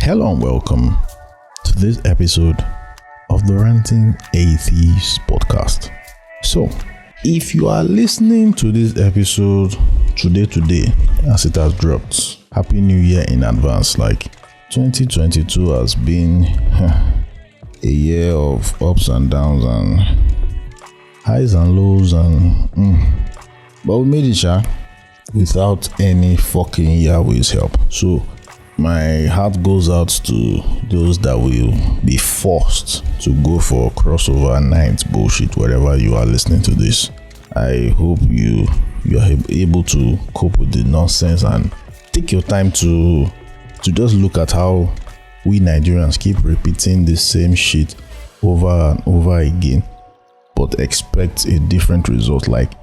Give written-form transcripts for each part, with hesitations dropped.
Hello and welcome to this episode of the Ranting Atheist podcast. So, if you are listening to this episode today as it has dropped, Happy New Year in advance. Like 2022 has been a year of ups and downs and highs and lows but we made it without any fucking Yahweh's help. So my heart goes out to those that will be forced to go for crossover night bullshit wherever you are listening to this. I hope you are able to cope with the nonsense and take your time to just look at how we Nigerians keep repeating the same shit over and over again, but expect a different result. Like,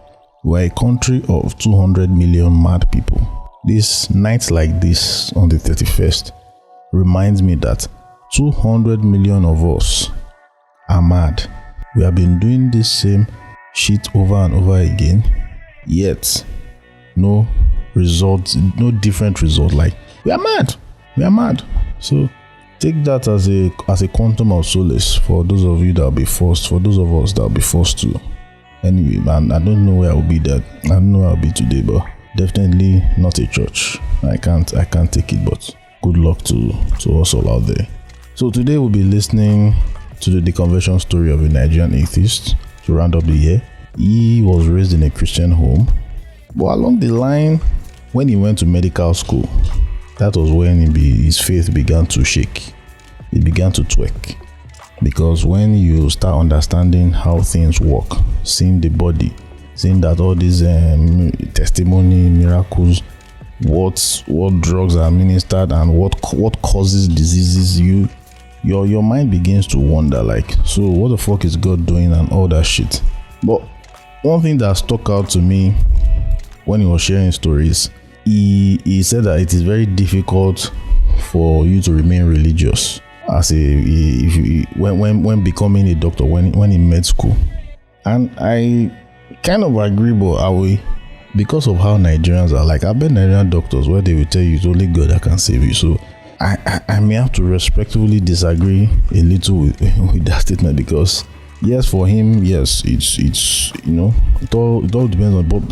we're a country of 200 million mad people. This night like this on the 31st reminds me that 200 million of us are mad. We have been doing this same shit over and over again, yet no result, no different result. Like, we are mad. So take that as a quantum of solace for those of you that will be forced, for those of us that will be forced to. Anyway, man, I don't know where I'll be today, but definitely not a church. I can't take it, but good luck to us all out there. So today we'll be listening to the deconversion story of a Nigerian atheist to round up the year. He was raised in a Christian home, but along the line, when he went to medical school, that was when his faith began to shake. It began to twerk. Because when you start understanding how things work, seeing the body, seeing that all these testimony, miracles, what drugs are administered and what causes diseases, your mind begins to wonder, like, so what the fuck is God doing and all that shit. But one thing that stuck out to me when he was sharing stories, he said that it is very difficult for you to remain religious when becoming a doctor, when in med school. And I kind of agree, but because of how Nigerians are, like, I've been Nigerian doctors where they will tell you it's only God that can save you. So I may have to respectfully disagree a little with that statement, because yes, for him, yes, it's it all depends on, but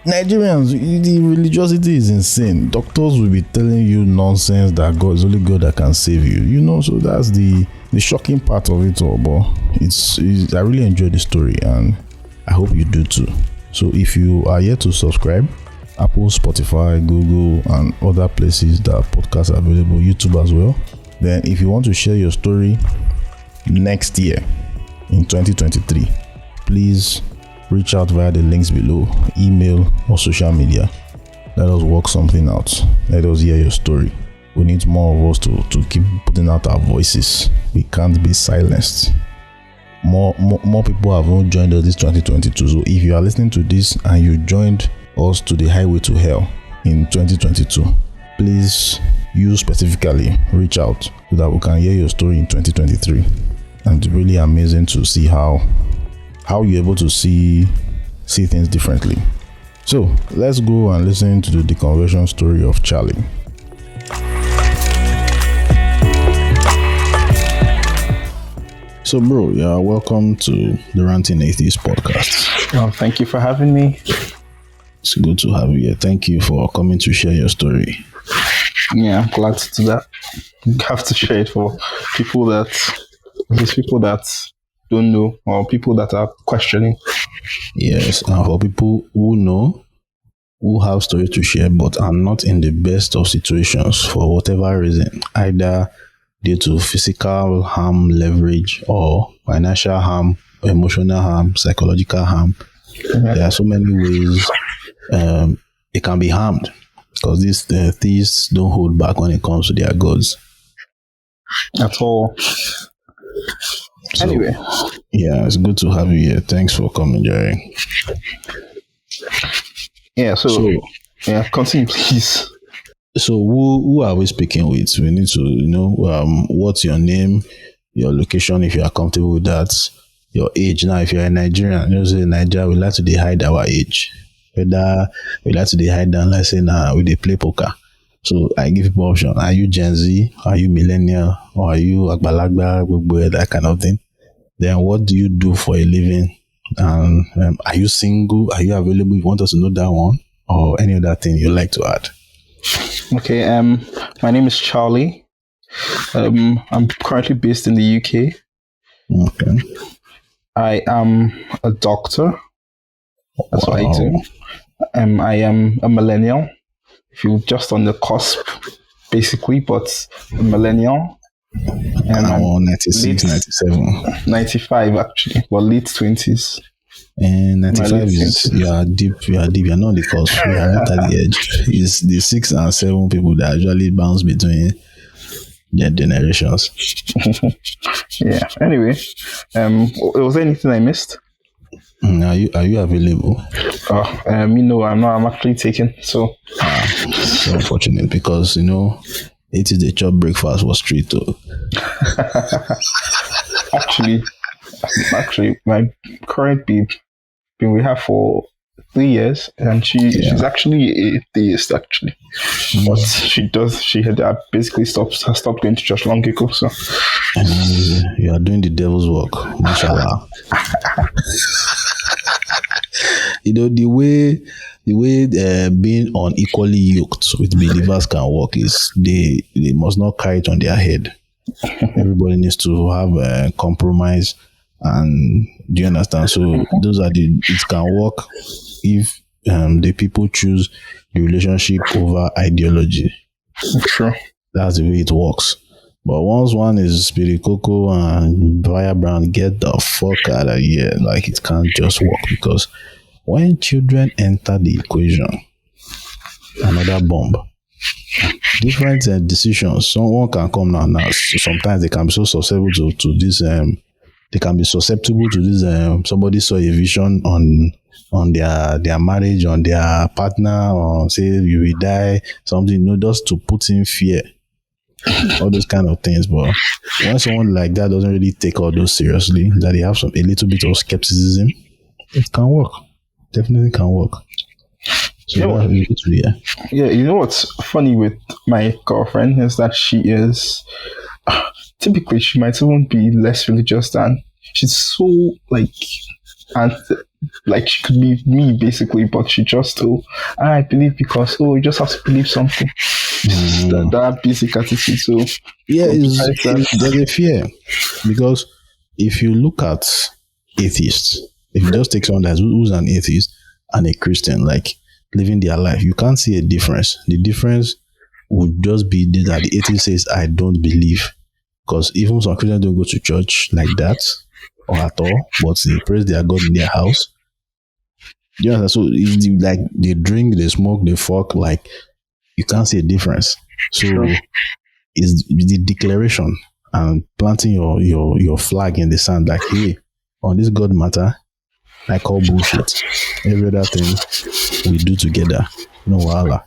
Nigerians, the religiosity is insane. Doctors will be telling you nonsense that God is only God that can save you. So that's the shocking part of it all. But I really enjoy the story, and I hope you do too. So if you are yet to subscribe, Apple, Spotify, Google, and other places that podcasts are available, YouTube as well. Then if you want to share your story next year in 2023, please reach out via the links below, email or social media. Let us work something out. Let us hear your story. We need more of us to keep putting out our voices. We can't be silenced. More people have not joined us this 2022. So if you are listening to this and you joined us to the highway to hell in 2022, please, you specifically, reach out so that we can hear your story in 2023. And it's really amazing to see how you're able to see things differently. So let's go and listen to the deconversion story of Charlie. So bro, yeah, welcome to the Ranting Atheist podcast. Well, thank you for having me. It's good to have you here. Thank you for coming to share your story. Yeah, I'm glad to do that. You have to share it for people that don't know, or people that are questioning. Yes, and for people who know, who have stories to share but are not in the best of situations for whatever reason, either due to physical harm, leverage, or financial harm, emotional harm, psychological harm. Mm-hmm. There are so many ways it can be harmed, because these thieves don't hold back when it comes to their gods at all. So, anyway, yeah, it's good to have you here. Thanks for coming, Jerry. Yeah, so continue, please. So who are we speaking with? We need to know what's your name, your location, if you are comfortable with that, your age. Now, if you're a Nigerian, in Nigeria, we like to hide our age. Whether we like to hide down, let's say now we play poker. So I give people option. Are you Gen Z? Are you millennial? Or are you Agbalagba, Gbogbo, that kind of thing? Then what do you do for a living? And are you single? Are you available? You want us to know that one? Or any other thing you'd like to add? Okay, my name is Charlie. I'm currently based in the UK. Okay. I am a doctor. That's what I do. I am a millennial. If you're just on the cusp, basically, but a millennial. I'm 96, 97. 95 actually, but late 20s. And 95 is, you are deep, you're not on the cusp, you are right at the edge. It's the 6 and 7 people that usually bounce between their generations. Yeah, anyway, was there anything I missed? Are you available? I'm not. I'm actually taken. So so unfortunate because it is the chop breakfast was street too. actually, my current babe been with her for 3 years, and she's actually an atheist actually, but she had basically stopped going to church long ago. So you are doing the devil's work, mashallah. The way being unequally yoked with believers can work is they must not carry it on their head. Everybody needs to have a compromise, and do you understand? So it can work if the people choose the relationship over ideology. Sure. That's the way it works. But once one is Spirit Coco and Via Brown, get the fuck out of here. Like, it can't just work, because when children enter the equation, another bomb. Different decisions. Someone can come now. Sometimes they can be so susceptible to this. They can be susceptible to this. Somebody saw a vision on their marriage, on their partner, or say you will die, something. Just to put in fear. All those kind of things. But when someone like that doesn't really take all those seriously, that they have a little bit of skepticism, it can work. Definitely can work. So yeah, you know what's funny with my girlfriend is that she is typically, she might even be less religious than she's so like she could be me basically, but she just I believe because you just have to believe something. That basic attitude. So yeah, there's a fear, because if you look at atheists, if you just take someone who's an atheist and a Christian, like living their life, you can't see a difference. The difference would just be that the atheist says, I don't believe. Because even some Christians don't go to church like that or at all, but they praise their God in their house. You know, so it's like they drink, they smoke, they fuck, like you can't see a difference. So it's the declaration and planting your flag in the sand, like, hey, on this God matter, I call bullshit. Every other thing we do together, no wahala.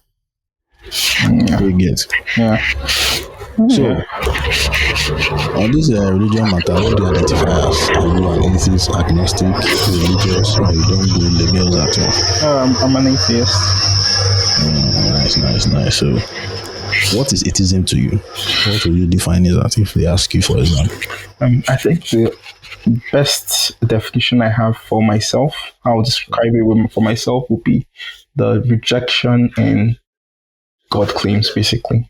We get. Yeah. So, on this religion matter, what do you identify as? Are you an atheist, agnostic, religious, or you don't do labels at all? I'm an atheist. Nice. So, what is atheism to you? What will you define it as if they ask you, for example? I think the best definition I have for myself, I'll describe it for myself, would be the rejection in God claims, basically.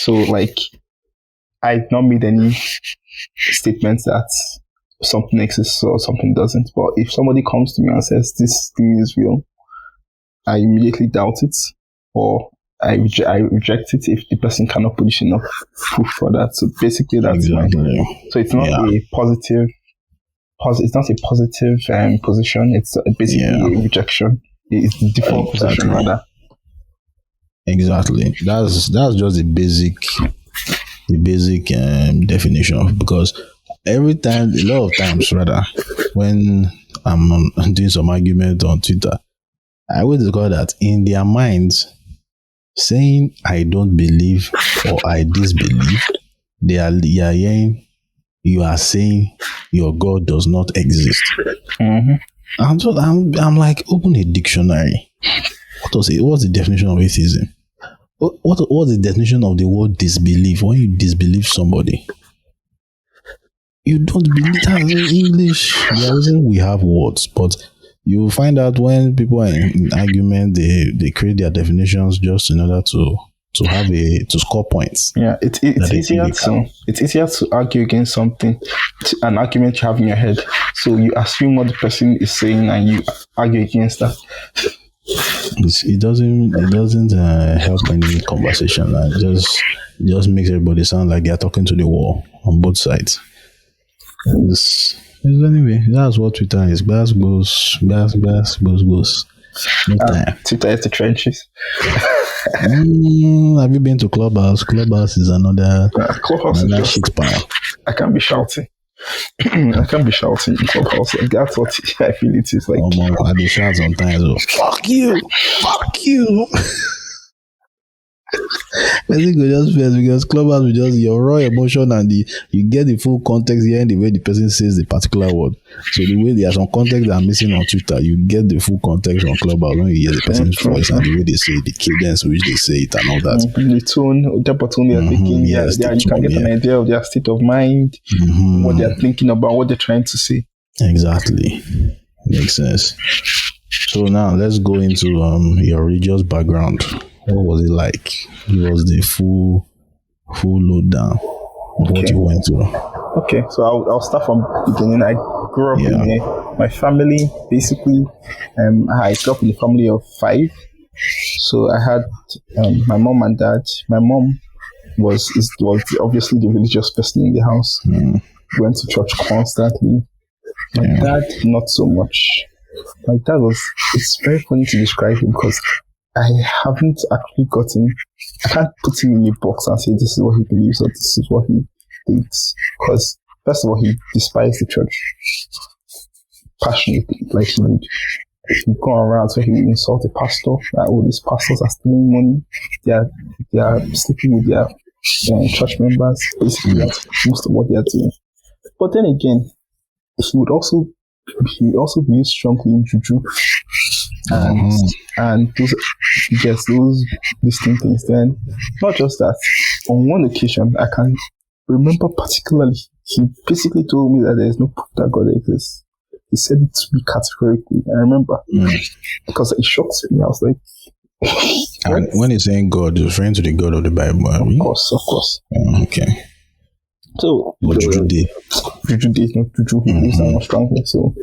So like, I've not made any statements that something exists or something doesn't. But if somebody comes to me and says this thing is real, I immediately doubt it, or I reject it if the person cannot produce enough proof for that. So basically, that's exactly. So it's not a positive. It's not a positive position. It's basically a rejection. It's the default position, rather. Exactly. That's just the basic definition. Because a lot of times, rather, when I'm doing some argument on Twitter, I always discover that in their minds, saying I don't believe or I disbelieve, you are saying your God does not exist. Mm-hmm. And so I'm like, open a dictionary. what was it? What's the definition of atheism? What's the definition of the word disbelief? When you disbelieve somebody, you don't believe. That in English. The reason we have words, but you find out when people are in argument, they create their definitions just in order to score points. Yeah, it's easier to argue against something, an argument you have in your head. So you assume what the person is saying and you argue against that. It doesn't help any conversation. It just makes everybody sound like they're talking to the wall on both sides. Anyway, that's what Twitter is. Gas goes. No time. Twitter is the trenches. Have you been to Clubhouse? Clubhouse is another shit pile. I can't be shouting. I can't be shouting in Clubhouse. Like, that's what I feel it is like. I be shout sometimes. Fuck you. I think we just feel because Clubhouse will just your raw emotion and you get the full context here and the way the person says the particular word. So the way there are some context that are missing on Twitter, you get the full context on Clubhouse when you hear the person's voice and the way they say the cadence which they say it and all that. The tone, the tone they are thinking, you can get an idea of their state of mind, what they are thinking about, what they're trying to say. Exactly. Makes sense. So now let's go into your religious background. What was it like? It was the full lowdown of what you went through. Okay, so I'll start from the beginning. I grew up in my family. Basically, I grew up in a family of 5. So I had my mom and dad. My mom was obviously the religious person in the house. Went to church constantly. My dad, not so much. My dad it's very funny to describe him because I haven't actually I can't put him in a box and say this is what he believes or this is what he thinks. Because, first of all, he despised the church passionately. Like, he'd go around so he would insult the pastor, that all these pastors are stealing money, they are sleeping with their church members. Basically, that's most of what they are doing. But then again, he also believes strongly in juju. And those distinct things. Then, not just that, on one occasion, I can remember particularly, he basically told me that there is no proof that God exists. He said it to me categorically. I remember because it shocked me. I was like, and when he's saying God, he's referring to the God of the Bible. Of course. Okay. So, but Juju did. Juju, he believes that more strongly. So,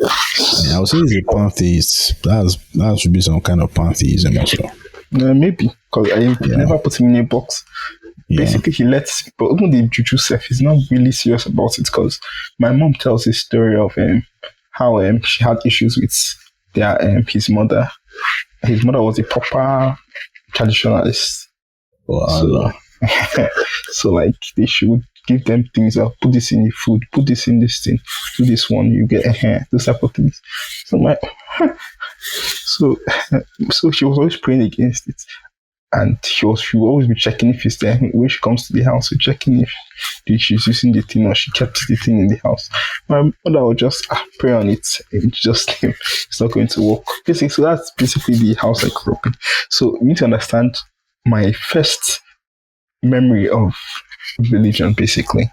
I would say he's a pantheist. That should be some kind of pantheism also. Maybe, because I never put him in a box. Basically, but even the Juju self, he's not really serious about it because my mom tells a story of how she had issues with his mother. His mother was a proper traditionalist. Wow. So like they should give them things like put this in the food, put this in this thing, do this one, you get those type of things. So so she was always praying against it. And she would always be checking if he's there. When she comes to the house, so checking if she's using the thing or she kept the thing in the house. My mother would just pray on it and just it's not going to work. Basically, so that's basically the house I grew up in. So you need to understand my first memory of religion, basically.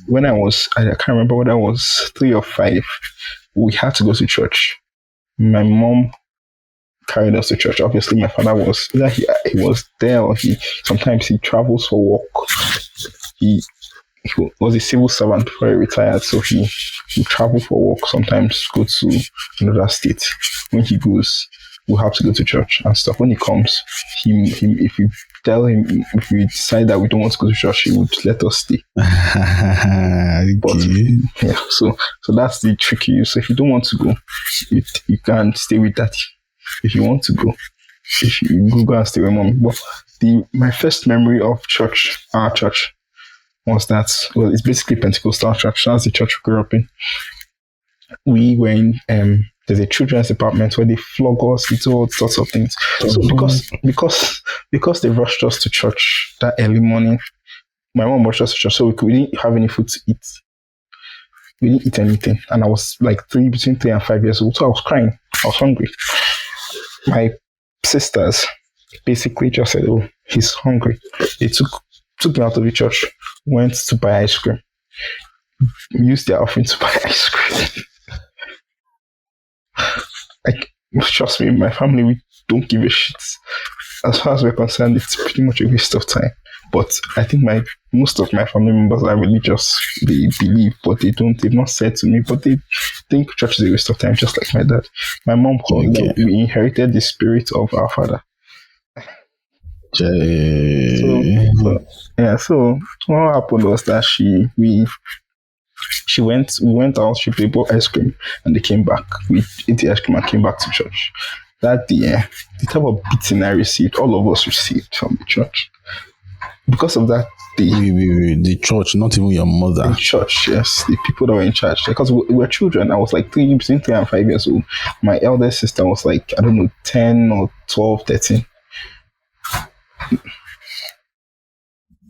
When I can't remember whether I was 3 or 5, we had to go to church. My mom carried us to church. Obviously, my father was either he was there or sometimes he travels for work. He was a civil servant before he retired, so he travel for work. Sometimes go to another state. When he goes, we'll have to go to church and stuff. When he comes, if we tell him, if we decide that we don't want to go to church, he would let us stay. But so that's the tricky. So if you don't want to go, you can stay with daddy. If you want to go, if you go and stay with mom. But my first memory of our church, was that, well, it's basically Pentecostal church. That's the church we grew up in. We were in, there's a children's department where they flog us, they do all sorts of things. So because they rushed us to church that early morning, my mom rushed us to church, so we didn't have any food to eat. We didn't eat anything. And I was like between 3 and 5 years old, so I was crying. I was hungry. My sisters basically just said, "Oh, he's hungry." They took me out of the church, went to buy ice cream, used their offering to buy ice cream. Like, trust me, my family, we don't give a shit. As far as we're concerned, it's pretty much a waste of time. But I think most of my family members are religious. They believe, but they've not said to me, but they think church is a waste of time, just like my dad. My mom called them, we inherited the spirit of our father. So what happened was that we went out, she bought ice cream, and they came back. We ate the ice cream and came back to church. That day, the type of beating I received, all of us received from the church. Because of that day. The church, not even your mother. The church, yes. The people that were in charge. Because we were children. I was like between 3 and 5 years old. My eldest sister was like, I don't know, 10 or 12, 13.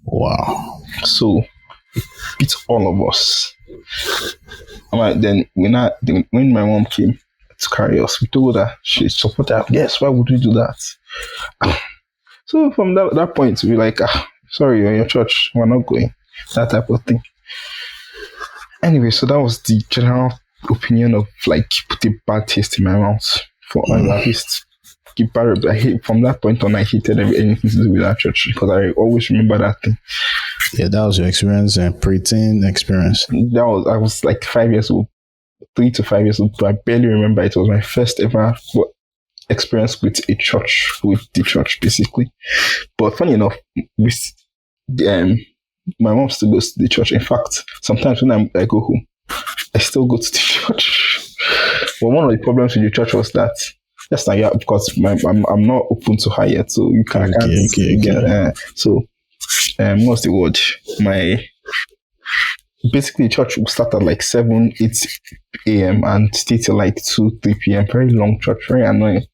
Wow. So, it beat all of us. Then when my mom came to carry us, we told her, she supported her. Yes, why would we do that? So from that point, we were like, sorry, you're in your church, we're not going. That type of thing. Anyway, so that was the general opinion of like put a bad taste in my mouth for at least. From that point on, I hated anything to do with that church because I always remember that thing. Yeah, that was your experience and preteen experience. I was like 5 years old, 3 to 5 years old, but I barely remember. It was my first ever experience with the church, basically. But funny enough, my mom still goes to the church. In fact, sometimes when I go home, I still go to the church. But one of the problems with the church was that yes, now, yeah, because I'm not open to her yet, so you can't get. So, what's the word? Basically, church will start at like 7, 8 a.m. and stay till like 2, 3 p.m. Very long church, very annoying.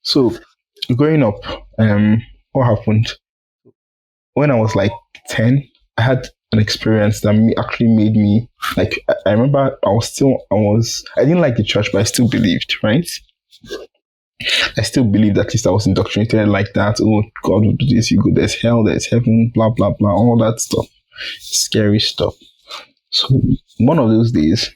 So, growing up, what happened? When I was like 10, I had an experience that actually made me like. I remember I didn't like the church, but I still believed, right? I still believed, at least I was indoctrinated like that. Oh, God will do this, you go, there's hell, there's heaven, blah, blah, blah, all that stuff. Scary stuff. So one of those days,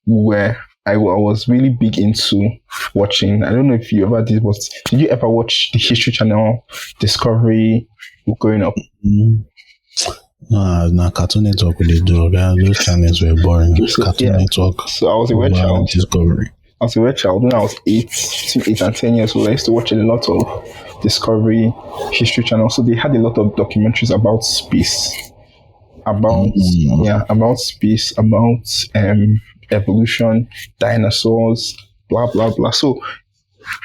where I was really big into watching, I don't know if you ever did, but did you ever watch the History Channel, Discovery, growing up? No, Cartoon Network they do. Those channels were boring. Cartoon Network. So I was a weird child. Discovery. I was a weird child when I was between 8 and 10 years old. I used to watch a lot of Discovery, History Channel. So they had a lot of documentaries about space, about space, about evolution, dinosaurs, blah blah blah. So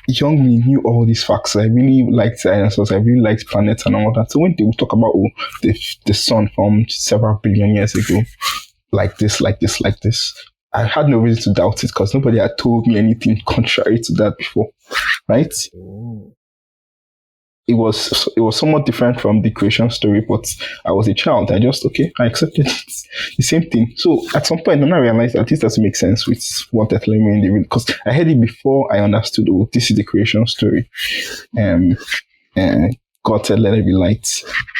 young me knew all these facts. I really liked dinosaurs. I really liked planets and all that. So when they would talk about the sun formed several billion years ago, like this, I had no reason to doubt it because nobody had told me anything contrary to that before, right? Oh. It was somewhat different from the creation story, but I was a child. I accepted it. The same thing. So at some point, then I realized that this doesn't make sense with what they're telling me in the real, because I heard it before I understood, oh, this is the creation story. God said, let it be light,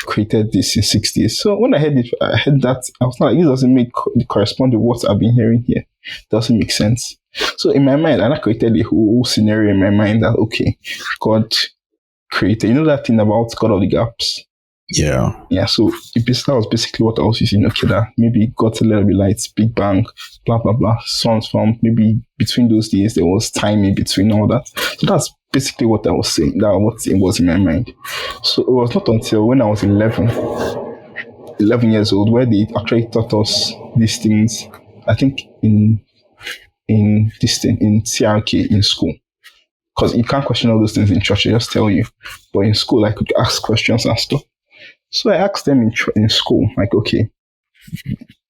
created this in 6 days. So when I heard that, I was like, this doesn't correspond to what I've been hearing here. Doesn't make sense. So in my mind, I created a whole scenario in my mind that, okay, God created, you know that thing about God of the gaps? Yeah. So that was basically what I was using. Okay, that maybe God said, let it be light, Big Bang, blah, blah, blah, suns formed. Maybe between those days, there was time in between all that. So that's basically what I was saying. That what it was in my mind. So it was not until when I was 11 years old where they actually taught us these things. I think in CRK in school, because you can't question all those things in church. They just tell you. But in school, I could ask questions and stuff. So I asked them in school, like, okay,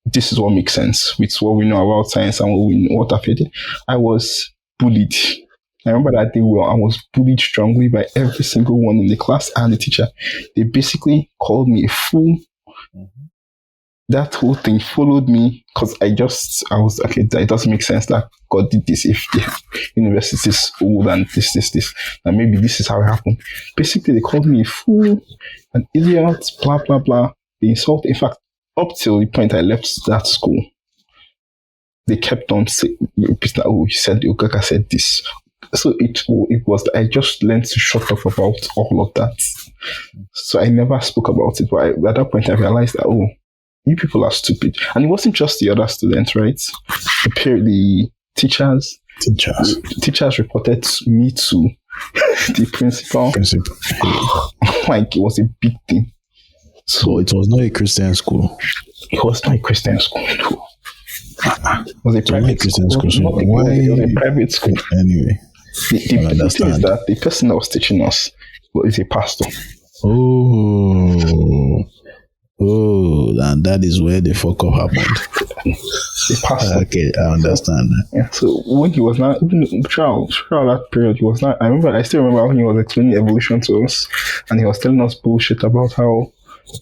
this is what makes sense with what we know about science and what I've heard. I was bullied. I remember that day I was bullied strongly by every single one in the class and the teacher. They basically called me a fool. that whole thing followed me because I was okay. It doesn't make sense that God did this if the university is old and this, and maybe this is how it happened. Basically, they called me a fool, an idiot, blah blah blah. They insulted. In fact, up till the point I left that school, they kept on saying, "Oh, you said Okaka said this." So it was. I just learned to shut up about all of that. So I never spoke about it. But at that point, I realized that you people are stupid. And it wasn't just the other students, right? The teachers reported me to the principal. Like, it was a big thing. So it was not a Christian school. It was not a Christian school. It was a private Christian school. So it was a private school. Anyway, the thing is that the person that was teaching us is a pastor. And that is where the fuck up happened. The pastor. Okay, I understand. Yeah. So when he was not even throughout that period, he was not. I still remember when he was explaining evolution to us, and he was telling us bullshit about how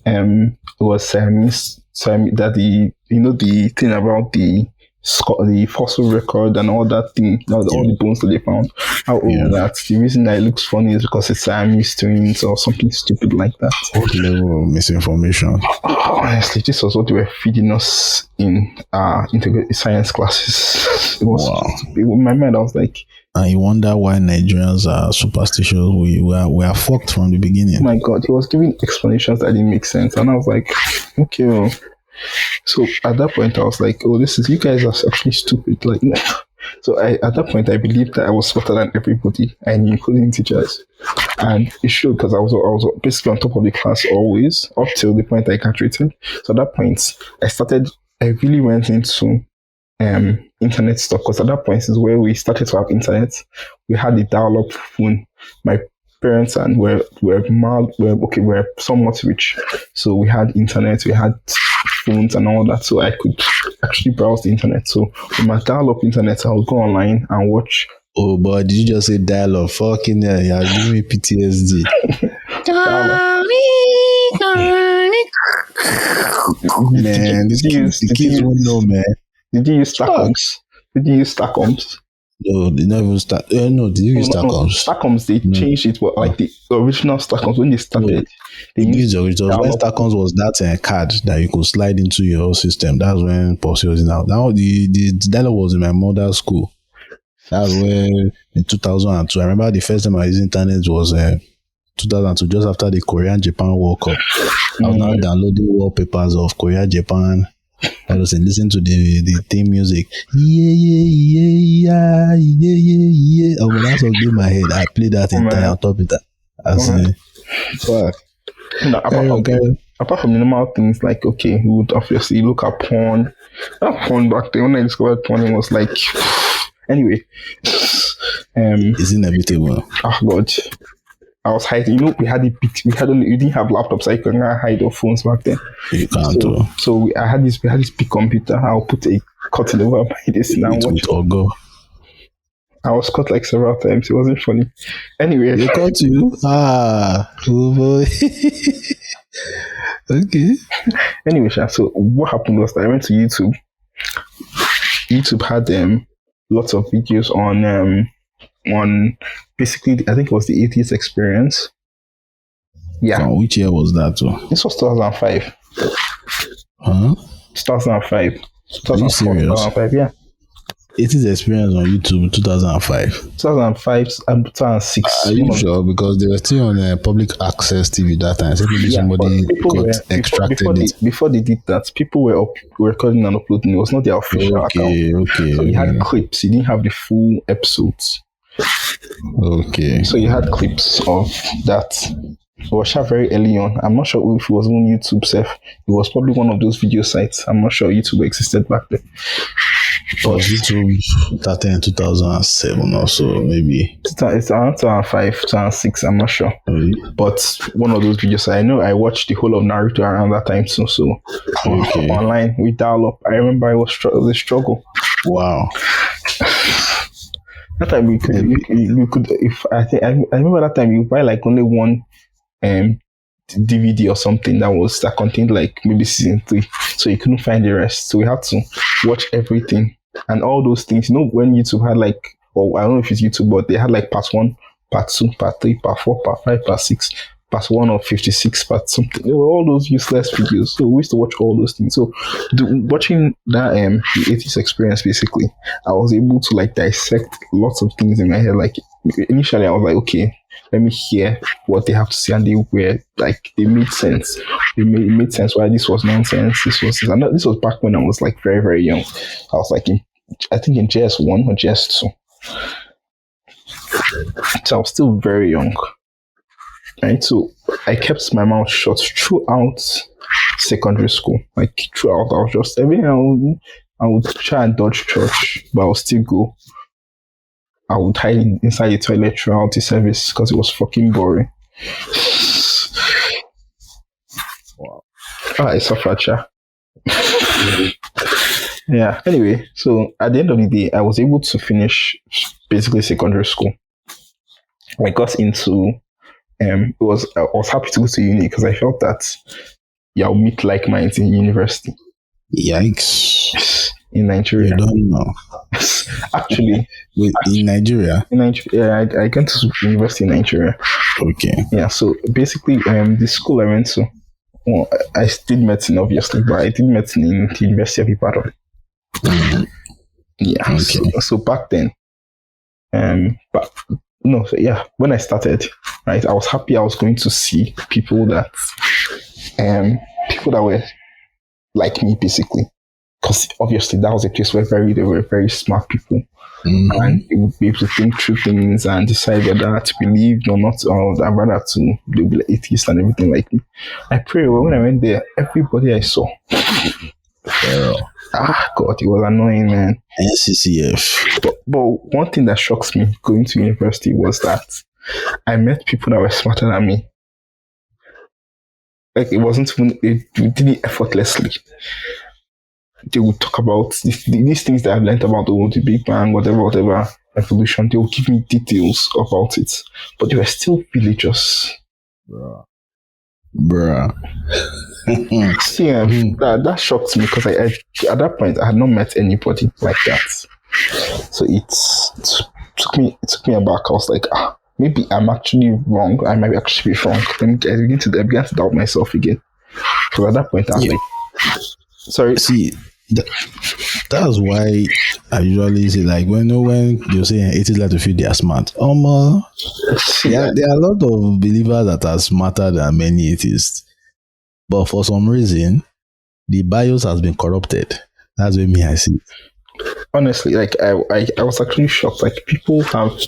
it was that the thing about the fossil record and all that thing, all the bones that they found, that the reason that it looks funny is because it's Siamese twins or something stupid like that. What level of misinformation? Honestly, this was what they were feeding us in integrated science classes. It was in my mind. I was like, and you wonder why Nigerians are superstitious. We are fucked from the beginning. Oh my God, he was giving explanations that didn't make sense, and I was like, okay. Well. So at that point, I was like, you guys are actually stupid. Like, so at that point, I believed that I was smarter than everybody, and including teachers. And it showed because I was basically on top of the class always, up till the point I graduated. So at that point, I really went into internet stuff, because at that point is where we started to have internet. We had the dial-up phone. My parents and were somewhat rich, so we had internet, we had phones and all that, so I could actually browse the internet. So with my dial-up internet, I would go online and watch. Oh boy, did you just say dial-up? Fucking hell, you're giving me PTSD. Man, the kids won't know, man. Did you use Starcoms? No, they never even start. No, did you use Starcoms? Starcoms, they changed it, but like the original Starcoms, when they started, they used the original. When Starcoms was that card that you could slide into your system, that's when Posse was in out. Now the dialogue was in my mother's school. That's when in 2002. I remember the first time I used internet was 2002, just after the Korea-Japan World Cup. I was now downloading wallpapers of Korea-Japan. I was listening to the theme music. Yeah. Oh, when that song in my head, I played that entire on top of that. Apart from the normal things, like, okay, we would obviously look at porn. Not porn back then. When I discovered porn, it was like, anyway. It's inevitable. Oh God. I was hiding. You didn't have laptops, so you couldn't hide your phones back then. You can't do. So we had this big computer. I'll put a curtain over my this now. I was cut like several times. It wasn't funny. Anyway, they caught you. Oh boy. Okay. Anyway, so what happened was that I went to YouTube. YouTube had lots of videos on basically, I think it was the Atheist Experience. Yeah. So which year was that? This was 2005. Huh? 2005. Are you serious? 2005, yeah. Atheist Experience on YouTube 2005. 2005 and 2006. Are you sure? Because they were still on public access TV that time. So maybe somebody got extracted before they did that, people were recording and uploading. It was not their official account. Okay. So you had clips. You didn't have the full episodes. Okay. So you had clips of that. It was shot very early on. I'm not sure if it was on YouTube self. It was probably one of those video sites. I'm not sure YouTube existed back then. But YouTube started in 2007 or so, maybe. It's around 2005, 2006, I'm not sure. Really? But one of those videos, I know I watched the whole of Naruto around that time too. So online, we dial up. I remember it was a struggle. Wow. That time we could, if I remember that time you buy like only one DVD or something that contained like maybe season 3, so you couldn't find the rest. So we had to watch everything and all those things. When YouTube had like, or I don't know if it's YouTube, but they had like part 1, part 2, part 3, part 4, part 5, part 6, part 1 of 56, part something. There were all those useless videos. So we used to watch all those things. So watching that the atheist experience, basically, I was able to like dissect lots of things in my head. Like initially I was like, okay, let me hear what they have to say, and they were like, they made sense. It made sense why this was nonsense. This was back when I was like very, very young. I was like I think in JS1 or JS2. So I was still very young. Right, so I kept my mouth shut throughout secondary school. Like throughout, I was just I would try and dodge church, but I would still go. I would hide inside the toilet throughout the service because it was fucking boring. Wow. I suffered, cha. Yeah. Anyway, so at the end of the day, I was able to finish basically secondary school. I got into I was happy to go to uni because I felt that I'll meet like minds in university. Yikes. In Nigeria. You don't know. Actually. In Nigeria? In Nigeria, I went to university in Nigeria. Okay. Yeah, so basically, the school I went to, well, I did medicine, obviously, but I did medicine in the University of Ibadan. Mm-hmm. Yeah. Okay. So back then, when I started, right, I was happy I was going to see people that were like me, basically. Because obviously that was a place where they were very smart people. Mm-hmm. And they would be able to think through things and decide whether to believe or not, or rather to be like atheist and everything like me. I pray when I went there, everybody I saw. God, it was annoying, man. NCCF. But one thing that shocks me going to university was that I met people that were smarter than me. Like it wasn't even, they did it effortlessly. They would talk about these things that I've learned about the Big Bang, whatever, evolution. They would give me details about it. But they were still villagers. Bruh. See, that shocked me because I at that point I had not met anybody like that. So it took me aback. I was like, maybe I'm actually wrong. I might actually be wrong. Then I began to doubt myself again. Because at that point I was like, sorry. See, that's why I usually say, like, when you say atheists like to feel they are smart. There are a lot of believers that are smarter than many atheists. But for some reason, the bias has been corrupted. That's what I see. Honestly, like I was actually shocked. Like people that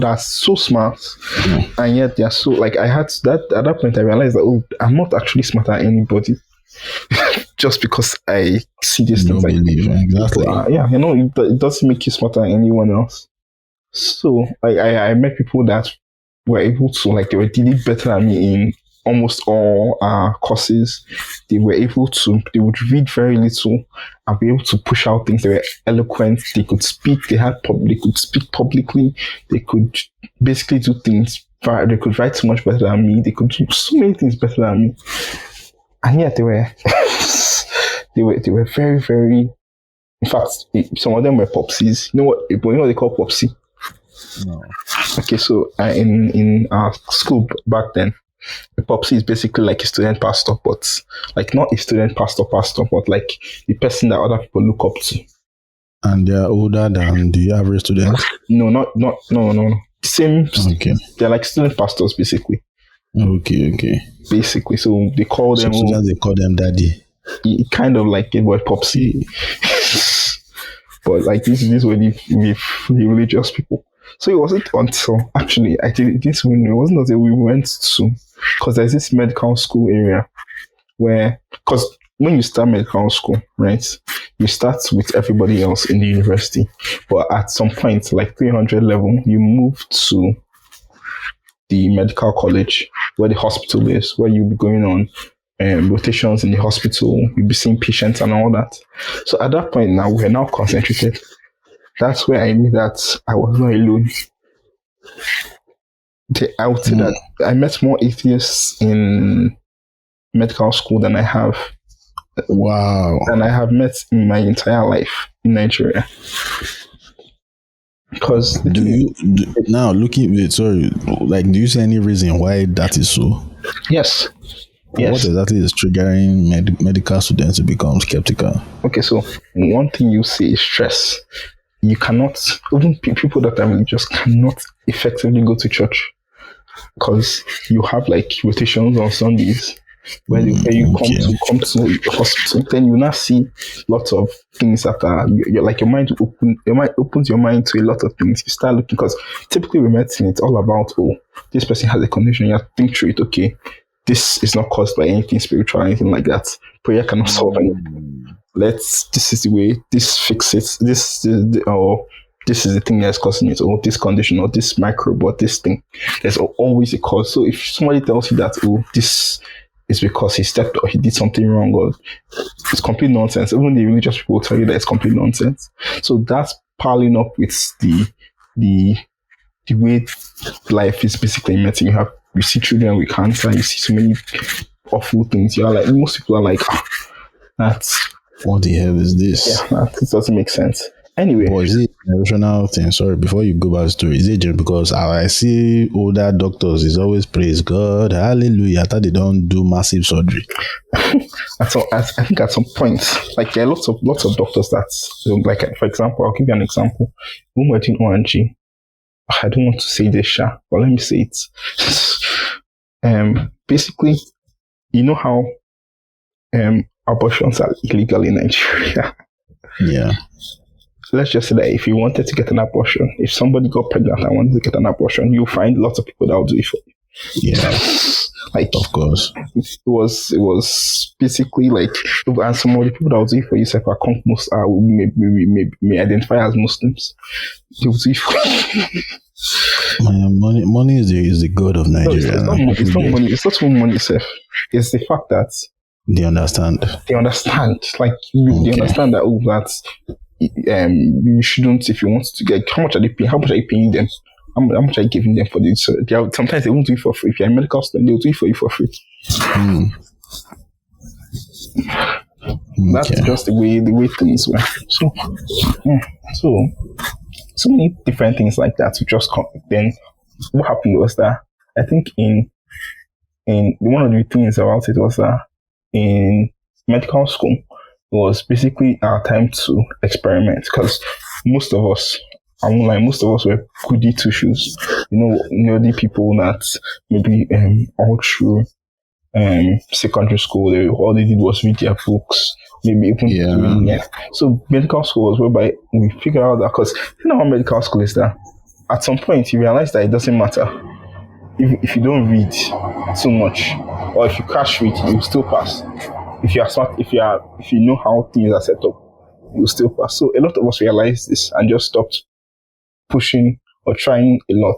are so smart, and yet they are so, like, I had that at that point I realized that I'm not actually smarter than anybody. Just because I see these things, like, exactly. It doesn't make you smarter than anyone else. So I met people that were able to, like, they were really better than me in almost all courses. They would read very little and be able to push out things. They were eloquent. They could speak. They could speak publicly. They could basically do things. They could write so much better than me. They could do so many things better than me. And yet they were very, very. In fact, some of them were popsies. You know what they call popsy? No. Okay, so in our school back then, the popsy is basically like a student pastor, but like not a student pastor, but like the person that other people look up to. And they're older than the average student? No. Same. Okay. They're like student pastors, basically. Okay. Basically, so they call them. They call them daddy. Kind of like a word popsy. But like these were the religious people. So it wasn't until actually it wasn't until we went to, because there's this medical school area where, because when you start medical school, right, you start with everybody else in the university, but at some point, like 300 level, you move to the medical college where the hospital is, where you'll be going on rotations in the hospital, you'll be seeing patients and all that. So at that point now, we're now concentrated. That's where I knew that I was not alone. I would say that I met more atheists in medical school than I have met in my entire life in Nigeria. Because do you see any reason why that is so? Yes. What exactly is triggering medical students to become skeptical? Okay, so one thing you see is stress. You cannot, even people that are religious cannot effectively go to church because you have like rotations on Sundays where you come to the hospital. Then you now see lots of things that are you're like your mind opens your mind to a lot of things. You start looking because typically with medicine it's all about this person has a condition. You have to think through it. Okay, this is not caused by anything spiritual or anything like that. Prayer cannot solve anything. This is the way. This fixes this is the thing that's causing it, or this condition, or this microbe, or this thing. There's always a cause. So if somebody tells you that, this is because he stepped or he did something wrong, or it's complete nonsense. Even the religious people will tell you that it's complete nonsense. So that's piling up with the way life is basically met. You see children with cancer, you see so many awful things. Most people are like, that's what the hell is this? Yeah, it doesn't make sense. Anyway, but is it an emotional thing? Sorry, before you go back to the story, is it just because I see older doctors is always praise God, hallelujah, after they don't do massive surgery? I think at some point, like there are lots of doctors that, like for example, I'll give you an example. When we're doing ONG, I don't want to say this, but let me say it. Basically, you know how abortions are illegal in Nigeria. Yeah. Let's just say that if you wanted to get an abortion, if somebody got pregnant and wanted to get an abortion, you'll find lots of people that will do it for you. Yeah. Like, of course. It was basically like, and some of the people that will do it for you, may identify as Muslims. They will do it for you. Money is the god of Nigeria. No, it's not money. It's not even money itself. It's the fact that they understand. Like they understand that you shouldn't. If you want to get, how much are they paying? How much are you paying them? How much are you giving them for this? So sometimes they won't do it for free. If you're a medical student, they'll do it for you for free. That's just the way things were. So many different things like that. Then what happened was that I think in one of the things about it was that in medical school it was basically our time to experiment because most of us were goody two shoes. The people that maybe all through secondary school, all they did was read their books. Maybe even So medical school was whereby we figured out that because how medical school is that at some point you realize that it doesn't matter if you don't read too much or if you crash read, you will still pass. If you are smart, if you know how things are set up, you will still pass. So a lot of us realized this and just stopped pushing or trying a lot.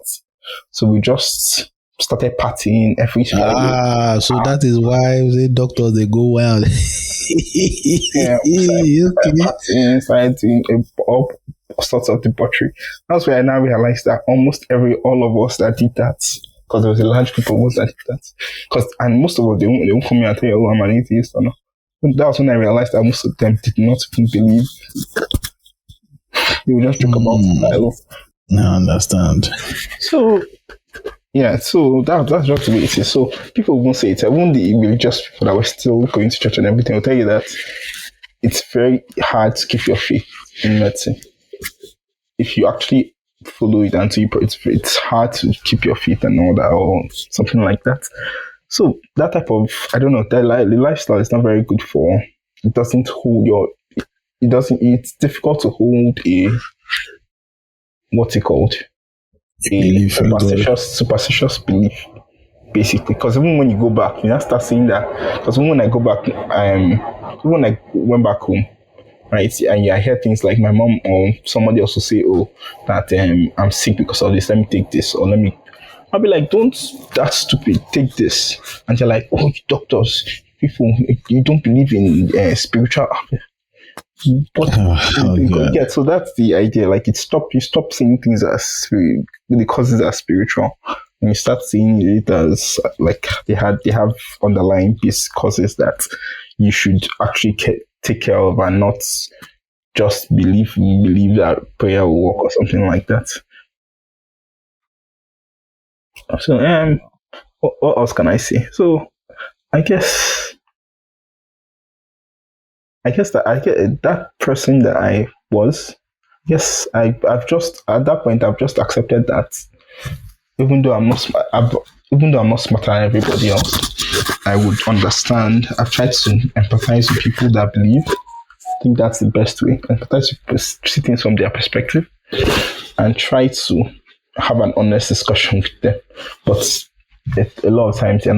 So we just started partying every Friday. So that is why the doctors they go wild. Started doing all sorts of debauchery. That's where I now realized that all of us that did that, because there was a large group of us that did that. And most of us, they won't come here and tell you, I'm an atheist or not. That was when I realized that most of them did not even believe. They would just joke about it. I understand. So that's just the way it is. So people won't say it. Even the religious people that were still going to church and everything will tell you that it's very hard to keep your faith in medicine. If you actually follow it until it's hard to keep your faith and all that or something like that. So that type of, I don't know, the lifestyle is not very good for, it's difficult to hold what's it called? A superstitious belief, basically. Because even when you go back, you have to start saying that. Because when I go back, when I went back home, right, and I hear things like my mom or somebody else will say, that I'm sick because of this, let me take this, or I'll be like, that's stupid, take this. And you're like, you doctors, people, you don't believe in spiritual. But so that's the idea. Like you stop seeing things as the causes are spiritual. And you start seeing it as like they have underlying peace causes that you should actually take care of, and not just believe that prayer will work or something like that. So what else can I say? So I guess that person that I was, yes, I've just at that point I've just accepted that even though I'm not smarter than everybody else, I would understand. I've tried to empathize with people that believe. I think that's the best way. Empathize with see things from their perspective and try to have an honest discussion with them. But a lot of times the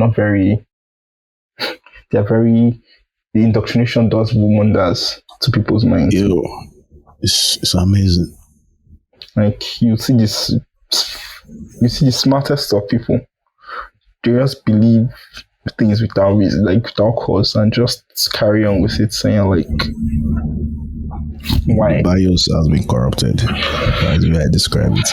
indoctrination does wonders to people's minds. Yo, it's amazing. Like you see the smartest of people, they just believe things without reason, like without cause, and just carry on with it, saying like, why? The bios has been corrupted. That's the way I describe it.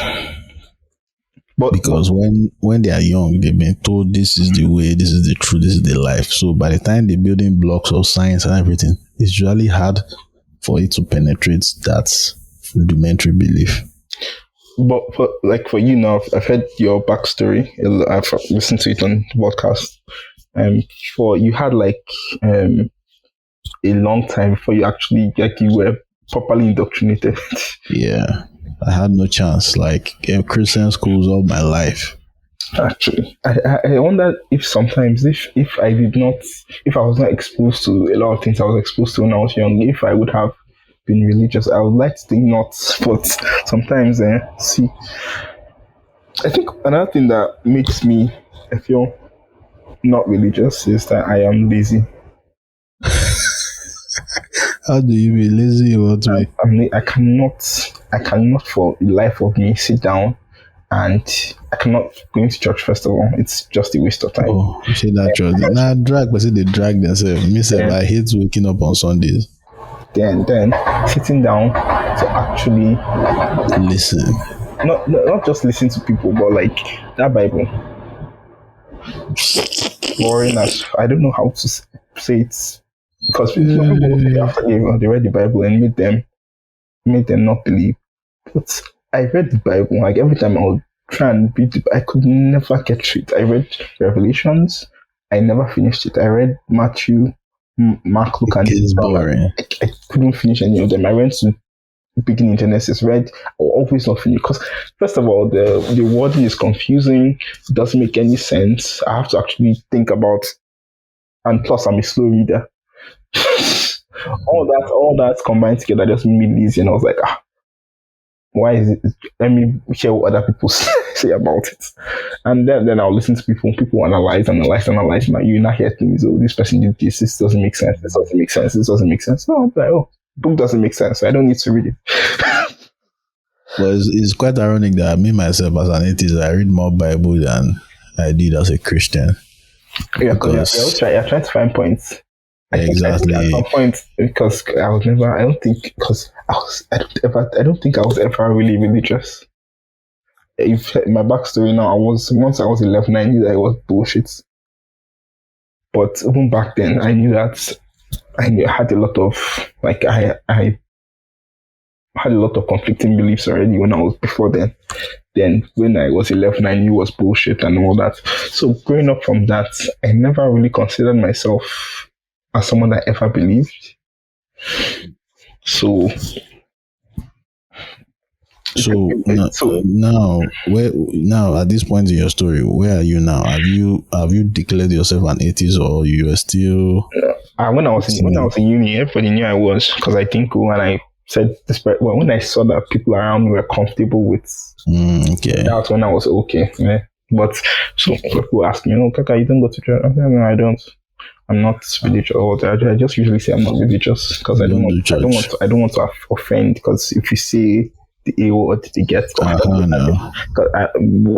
Because when they are young, they've been told this is the way, this is the truth, this is the life. So by the time they're building blocks of science and everything, it's usually hard for it to penetrate that rudimentary belief. But for you now, I've heard your backstory. I've listened to it on the podcast. For you had a long time before you actually you were properly indoctrinated. Yeah, I had no chance. Like Christian schools all my life. Actually, I wonder if sometimes if I was not exposed to a lot of things I was exposed to when I was young, if I would have been religious. I would like to think not, but sometimes see. I think another thing that makes me feel not religious is that I am lazy. How do you be lazy in what way? I cannot for the life of me sit down, and I cannot go into church. First of all, it's just a waste of time. Oh, you say that church. Nah, drag, but see they drag themselves. Me say I hate waking up on Sundays. Then sitting down to actually listen. Not just listen to people, but like that Bible. Boring as I don't know how to say it, because people after they read the Bible and made them not believe. But I read the Bible, like every time I would try and read it, I could never get through it. I read Revelations, I never finished it. I read Matthew, Mark, Luke, and it's boring. I couldn't finish any of them. I went to beginning Genesis, read, always not finish, because first of all, the wording is confusing, it doesn't make any sense. I have to actually think about, and plus I'm a slow reader. all that combined together just made me lazy, and I was like, why is it? Let me hear what other people say about it. And then I'll listen to people analyze. Now you not hear things. Oh, this person did this doesn't make sense. This doesn't make sense. So I'm like, book doesn't make sense, so I don't need to read it. Well, it's quite ironic that me myself as an atheist, I read more Bible than I did as a Christian. Yeah, because you're trying to find points. Exactly. I think at some point, because I don't think I was ever really religious. If my backstory now, once I was 11, I knew that it was bullshit. But even back then, I knew that I had a lot of I had a lot of conflicting beliefs already before then. Then when I was 11, I knew it was bullshit and all that. So growing up from that, I never really considered myself as someone that ever believed. So now at this point in your story, where are you now? Have you declared yourself an atheist, or you are still? When I was in uni, everybody knew I was, because I think when I said this, when I saw that people around me were comfortable with, that's when I was okay. Yeah. But so people ask me, Kaka, you don't go to church? No, I don't. I'm not religious. I just usually say I'm not religious, because I don't want to offend. Because if you say the A word, they get.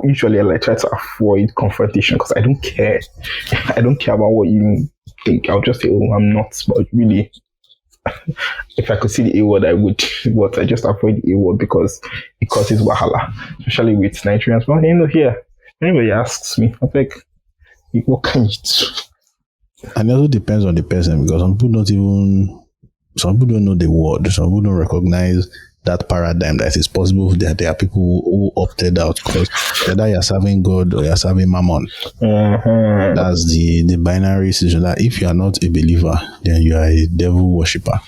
Usually I try to avoid confrontation, because I don't care. I don't care about what you think. I'll just say, I'm not. But really, if I could see the A word, I would. But I just avoid the A word because it causes wahala, especially with Nigerians. Well, here Anybody asks me, I'm like, what can you do? And it also depends on the person, because some people don't know the word. Some people don't recognize that paradigm that it's possible that there are people who opted out because whether you're serving God or you're serving Mammon. That's the binary situation. That if you are not a believer, then you are a devil worshipper.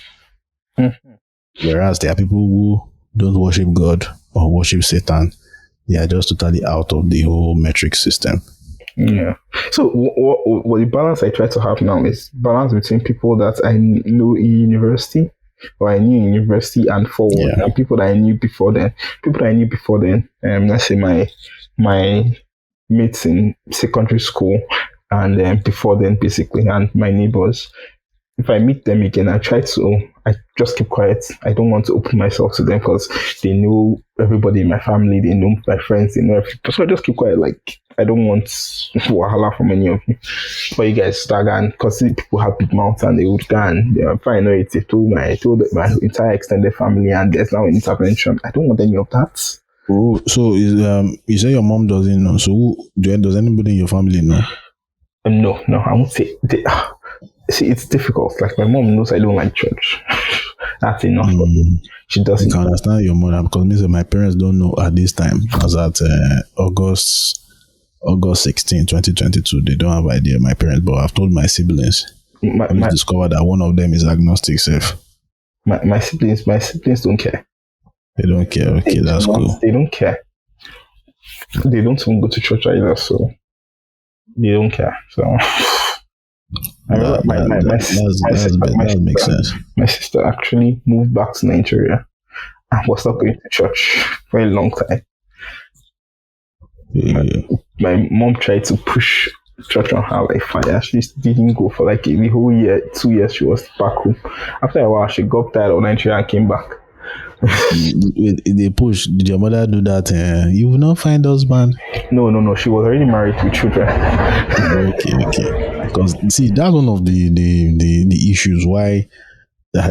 Whereas there are people who don't worship God or worship Satan. They are just totally out of the whole metric system. Yeah. So what the balance I try to have now is balance between people that I know in university, or I knew in university and forward, and people that I knew before then. People that I knew before then, let's say my mates in secondary school, and before then basically, and my neighbors. If I meet them again, I just keep quiet. I don't want to open myself to them because they know everybody in my family, they know my friends, they know everything. So I just keep quiet. Like, I don't want wahala from any of you. But you guys start and because people have big mouths and they would go and if I know it, they told my entire extended family and there's now an intervention. I don't want any of that. Oh, so you say your mom doesn't know. So does anybody in your family know? No, I won't say. See, it's difficult. Like, my mom knows I don't like church. That's enough. She doesn't. I can understand your mother because my parents don't know at this time. As at August 16, 2022, they don't have idea, my parents, but I've told my siblings. I discovered that one of them is agnostic self. My siblings don't care. They don't care. Okay, that's cool. They don't care. They don't even go to church either, so they don't care. So that makes sense. My sister actually moved back to Nigeria and was not going to church for a long time. Yeah. My mom tried to push church on her like fire. She didn't go for like the whole year, 2 years she was back home. After a while, she got tired of Nigeria and came back. They push. Did your mother do that? You will not find husband. No. She was already married with children. Okay. Because see, that's one of the issues why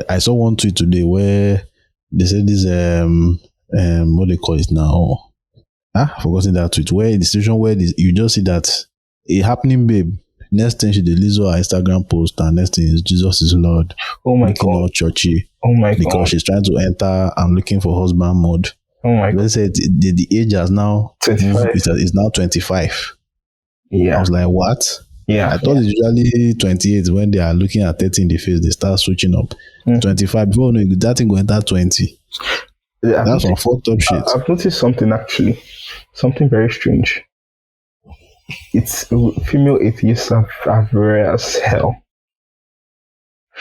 I saw one tweet today where they said this what they call it now. I've forgotten that tweet where the situation where you just see that a happening babe. Next thing she deletes her Instagram post, and next thing is Jesus is Lord. Oh my God. All churchy. Oh my God. Because she's trying to enter I'm looking for husband mode. Oh my God. Let's say the age has now 25. It's now 25. Yeah. I was like, what? Yeah. I thought it's usually 28 when they are looking at 30 in the face, they start switching up. 25 before that thing go enter 20. That's some fucked up shit. I've noticed something actually. Something very strange. It's female atheists are rare as hell.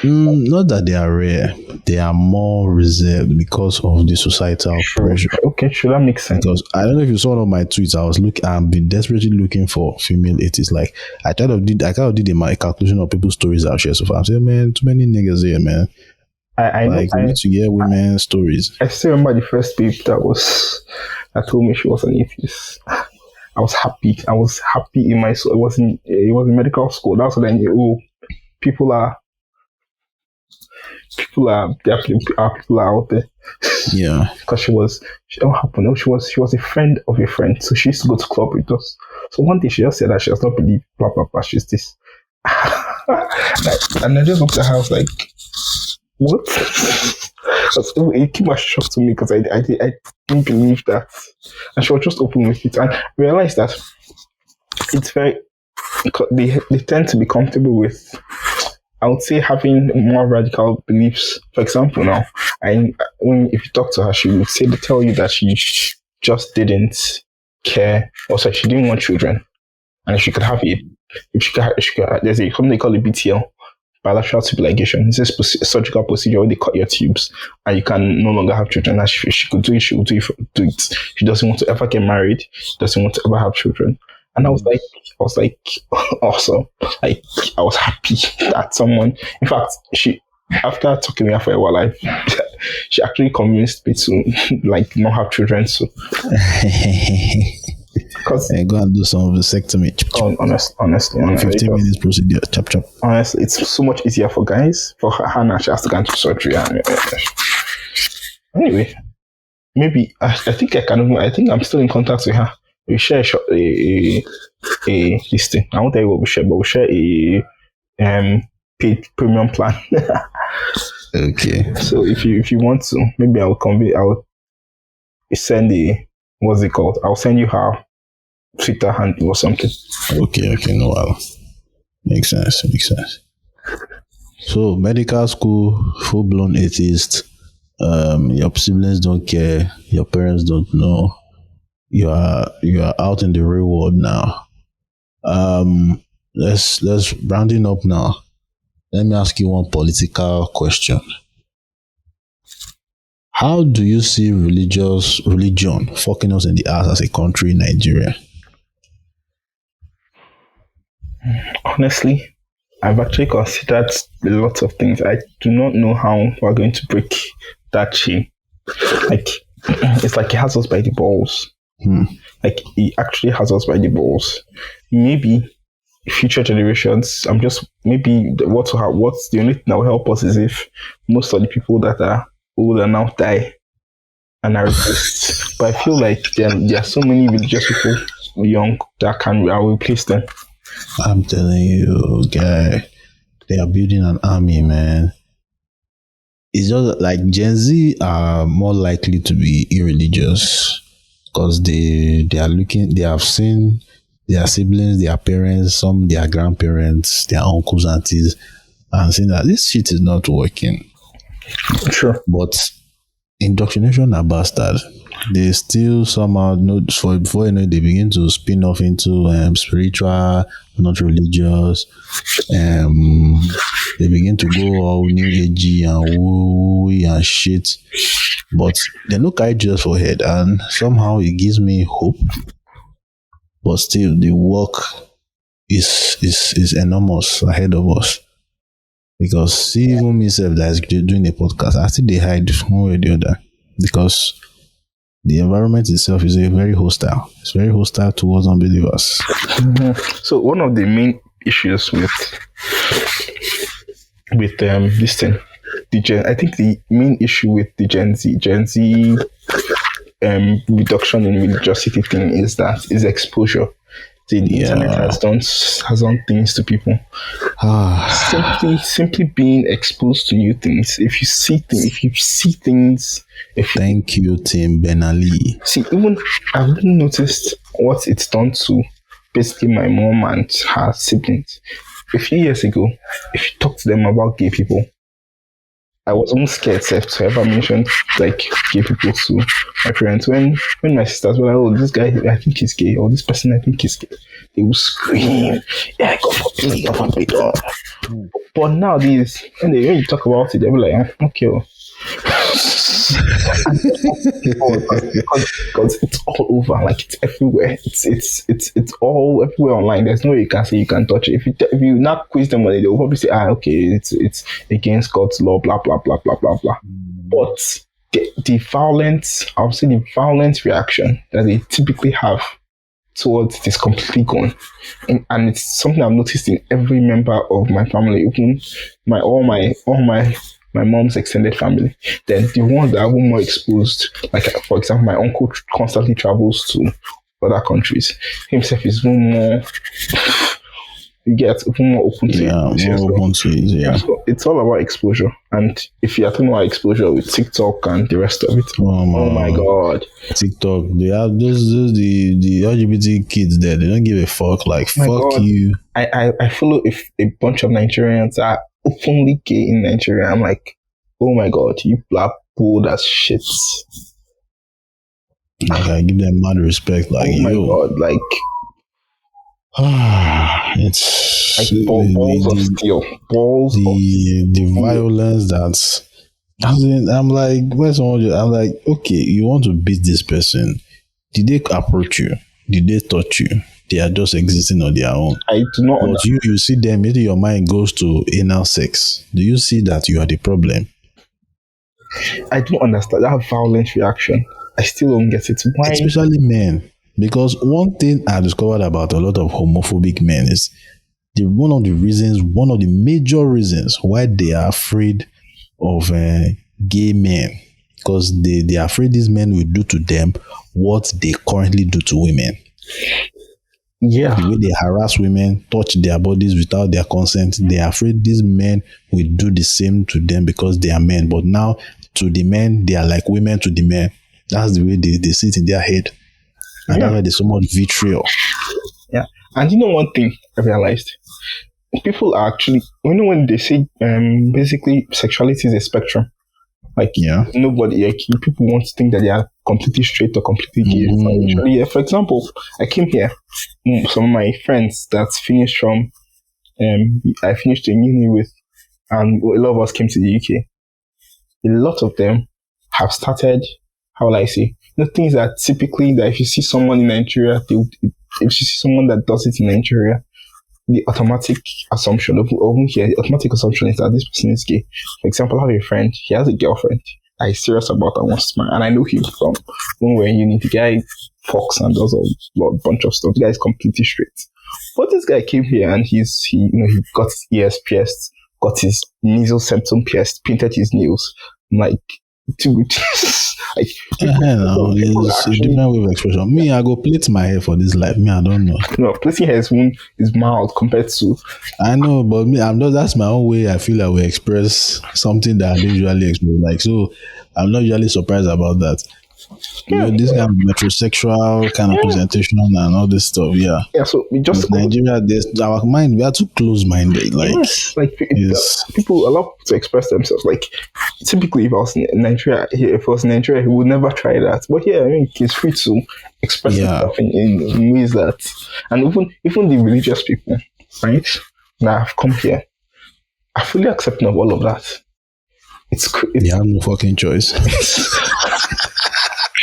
Not that they are rare, they are more reserved because of the societal pressure. Okay, sure, that makes sense. Because I don't know if you saw one of my tweets. I've been desperately looking for female atheists. Like I kind of did a calculation of people's stories I've shared so far. I'm saying, man, too many niggas here, man. I need to hear women's stories. I still remember the first babe that told me she was an atheist. I was happy in my soul. It was in medical school. That's when I knew people are out there. Yeah. Because she was a friend of a friend. So she used to go to club with us. So one day she just said that she does not believe blah blah blah. She's this. And I just looked at her, I was like, what? It came as a shock to me because I didn't believe that. And she was just open with it and realized that it's very, they tend to be comfortable with, I would say, having more radical beliefs. For example, now, if you talk to her, she would tell you that she just didn't care. Also, she didn't want children. And if she could have it, there's something they call a BTL. Bilateral tube ligation. It's a surgical procedure where they cut your tubes and you can no longer have children. And if she could do it, she would do it. She doesn't want to ever get married. She doesn't want to ever have children. And I was like, awesome. Like, I was happy that someone, in fact, after talking to her for a while, she actually convinced me to like not have children. So, because go and do some vasectomy. Honestly, 15 minutes procedure. Chop chop. Honestly, it's so much easier for guys. For her now, she has to go into surgery. Anyway, maybe I think I'm still in contact with her. We share a this thing. I won't tell you what we share, but we share a paid premium plan. Okay. So if you want to, maybe I'll send what's it called? I'll send you her Twitter handle or something. Okay. No, well, makes sense. So medical school, full blown atheist. Your siblings don't care. Your parents don't know. You are out in the real world now. Let's rounding up now. Let me ask you one political question. How do you see religion fucking us in the ass as a country in Nigeria? Honestly, I've actually considered a lot of things. I do not know how we're going to break that chain. Like, it's like it has us by the balls. Like, it actually has us by the balls. Maybe future generations, maybe what's the only thing that will help us is if most of the people that are older now die and are replaced. But I feel like there are so many religious people young that I will replace them. I'm telling you, guy, they are building an army, man. It's just like Gen Z are more likely to be irreligious because they have seen their siblings, their parents, some their grandparents, their uncles, aunties, and saying that this shit is not working. Sure. But indoctrination are bastard. They still somehow know before you know they begin to spin off into spiritual, not religious. They begin to go all new agey and woo and shit. But they no carry Jesus for head, and somehow it gives me hope. But still, the work is enormous ahead of us. Because see, even myself that is doing a podcast, I still they hide one way or the other. Because the environment itself is very hostile. It's very hostile towards unbelievers. So one of the main issues with this thing, I think the main issue with the Gen Z reduction in religiosity thing is exposure. The internet has done things to people. Simply being exposed to new things. If you see things, thank you, Tim Ben-Ali. See, I've even noticed what it's done to basically my mom and her siblings. A few years ago, if you talk to them about gay people, I was almost scared to ever mention like gay people to my parents. When my sisters were like, "Oh, this guy, I think he's gay," or "This person, I think he's gay," they would scream, "Yeah, God forbid." But nowadays, when you talk about it, they'll be like, "Okay." Because it's all over, like it's everywhere. It's all everywhere online. There's no way you can say you can touch it. If you not quiz them on it, they'll probably say, okay, it's against God's law, blah blah blah blah blah blah. But the violent reaction that they typically have towards it is completely gone, and it's something I've noticed in every member of my family, even all my mom's extended family. Then the ones that are even more exposed, like for example, my uncle constantly travels to other countries. Himself is even more. You get even more open to it. Yeah. So it's all about exposure. And if you're talking about exposure with TikTok and the rest of it, oh my God. TikTok, they have the LGBT kids there. They don't give a fuck. Like, fuck God. You. I follow a bunch of Nigerians are openly gay in Nigeria. I'm like, oh my God, you black bull as shit. Like, I give them mad respect. Like, oh my God, like. It's like balls of steel. The violence that's. I'm like, where's someone? I'm like, okay, you want to beat this person? Did they approach you? Did they touch you? They are just existing on their own. I do not. But you see them, maybe your mind goes to anal sex. Do you see that you are the problem? I don't understand that violent reaction. I still don't get it. Why? Especially men. Because one thing I discovered about a lot of homophobic men is one of the major reasons why they are afraid of gay men. Because they are afraid these men will do to them what they currently do to women. Yeah. The way they harass women, touch their bodies without their consent, they are afraid these men will do the same to them because they are men. But now, to the men, they are like women to the men. That's the way they see it in their head. And that's why there's so much vitriol. Yeah. And you know one thing I realized? People are actually, when they say basically sexuality is a spectrum, like nobody, like people want to think that they are completely straight or completely gay. Actually, for example, I came here, some of my friends that finished from, I finished in uni with, and a lot of us came to the UK. A lot of them have started, how will I say, things that typically, that if you see someone in Nigeria, if you see someone that does it in Nigeria, the automatic assumption is that this person is gay. For example, I have a friend, he has a girlfriend that he's serious about and wants to marry, and I know him from when we're in uni. The guy fucks and does a bunch of stuff. The guy is completely straight. But this guy came here and he got his ears pierced, got his nasal septum pierced, painted his nails. I'm like, dude, like, it's a different way of expression. Me, I go plait my hair for this life. Me, I don't know. No, plaiting hair is mild compared to. I know, but me, that's my own way. I feel I will express something that I don't usually express. Like, so I'm not usually surprised about that. This kind of metrosexual kind of presentation and all this stuff. Yeah. So we just Nigeria, our mind, we are too close-minded. Like, people allow to express themselves. Like, typically, if I was in Nigeria, he would never try that. But here, I mean, he's free to express himself in ways that, and even the religious people, right, that have come here, are fully accepting of all of that. You have no fucking choice.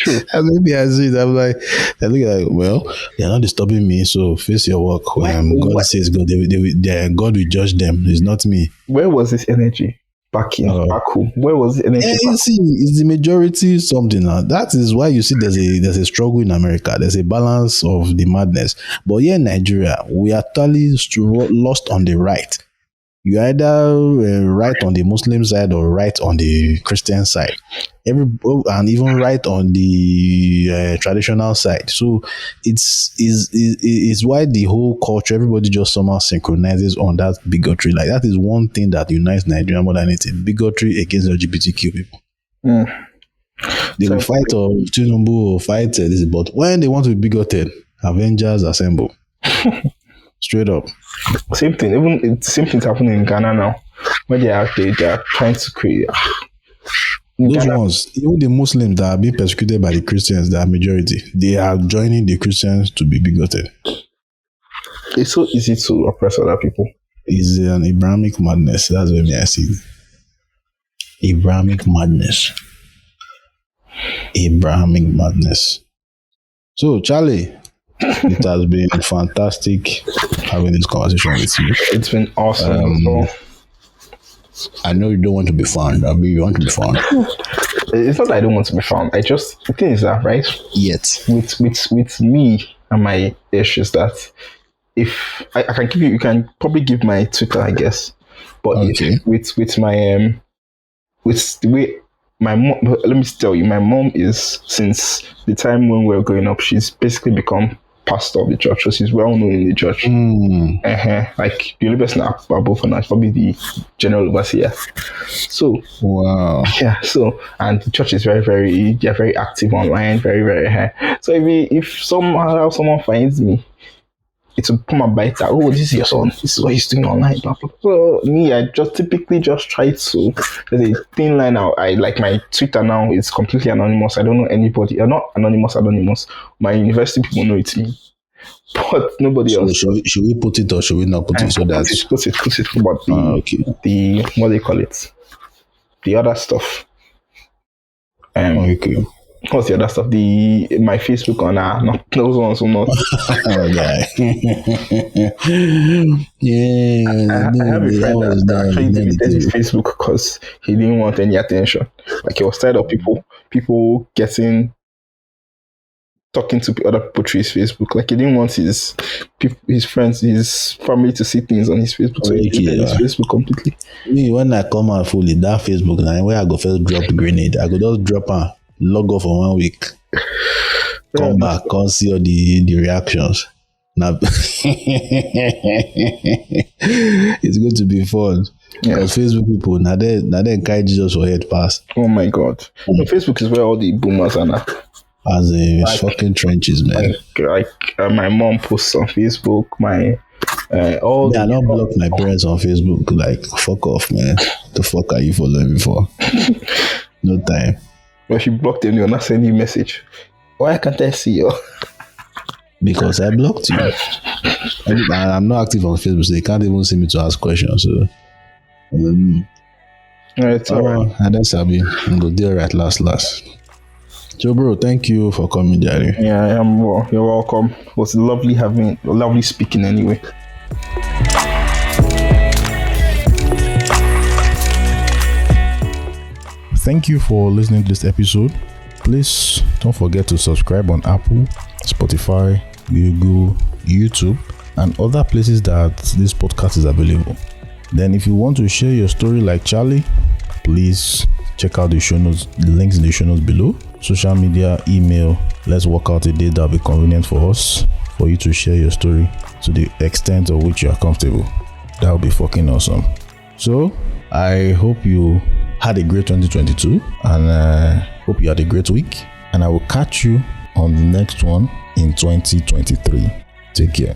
And maybe I see it, I'm like, they look like, well, they're not disturbing me, so face your work. God says God, God will judge them. It's not me. Where was this energy back in Baku? Where was the energy? See, it's the majority something. That is why you see there's a struggle in America. There's a balance of the madness. But here in Nigeria, we are totally lost on the right. You either right on the Muslim side or right on the Christian side, and even right on the traditional side. So it's why the whole culture, everybody just somehow synchronizes on that bigotry. Like, that is one thing that unites Nigeria more than anything: bigotry against LGBTQ people. They will fight or Tinubu or fight this, but when they want to be bigoted, Avengers assemble. Straight up. Same thing. Same thing's happening in Ghana now. When they are trying to create. Those ones, even the Muslims that are being persecuted by the Christians, that are majority, they are joining the Christians to be bigoted. It's so easy to oppress other people. It's an Abrahamic madness. That's what I see. Abrahamic madness. So, Charlie, it has been fantastic having this conversation with you. It's been awesome. I know you don't want to be found. You want to be found. It's not that I don't want to be found. The thing is that, right? Yet. With me and my issues, that if I can give you can probably give my Twitter, I guess. But with my with the way my mom, let me tell you, my mom is, since the time when we were growing up, she's basically become pastor of the church, so she's well known in the church. Like, the only person above her now is probably the general overseer. So yeah. So, and the church is they're very active online, very, very high. So if somehow someone finds me, it will come and bite that, oh, this is your son, this is what he's doing online, blah, blah, blah. So me, I typically try to, there's a thin line out. I like my Twitter now is completely anonymous. I don't know anybody. Not anonymous. My university people know it's me, but nobody else. Should we put it or should we not put it? So that put it. But the what do you call it? The other stuff. What's the other stuff? My Facebook on not those ones who not. I have a friend that actually deleted his Facebook because he didn't want any attention. Like, he was tired of people talking to other people through his Facebook. Like, he didn't want his friends, his family to see things on his Facebook. So he deleted his Facebook completely. Me, when I come out fully, that Facebook, now where I go first drop the grenade, I go just drop and log off for 1 week. come back, come see all the reactions. Now it's going to be fun. Because Facebook people now they carry Jesus for head pass. Oh my God. No, Facebook is where all the boomers are now. As in fucking trenches, man. Like my mom posts on Facebook, my I don't block my parents on Facebook. Like, fuck off, man. The fuck are you following me for? No time. When she blocked them, you're not sending you message. Why can't I see you? Because I blocked you. I'm not active on Facebook, so they can't even see me to ask questions. So, Alright, and that's Sabi. I'm gonna do it right last. So, bro, thank you for coming, Daddy. Yeah, you're welcome. It was lovely speaking anyway. Thank you for listening to this episode. Please don't forget to subscribe on Apple, Spotify, Google, YouTube, and other places that this podcast is available. Then if you want to share your story like Charlie, please check out the show notes, the links in the show notes below. Social media, email. Let's work out a day that'll be convenient for us, for you to share your story to the extent of which you are comfortable. That would be fucking awesome. So I hope you had a great 2022, and hope you had a great week, and I will catch you on the next one in 2023. Take care.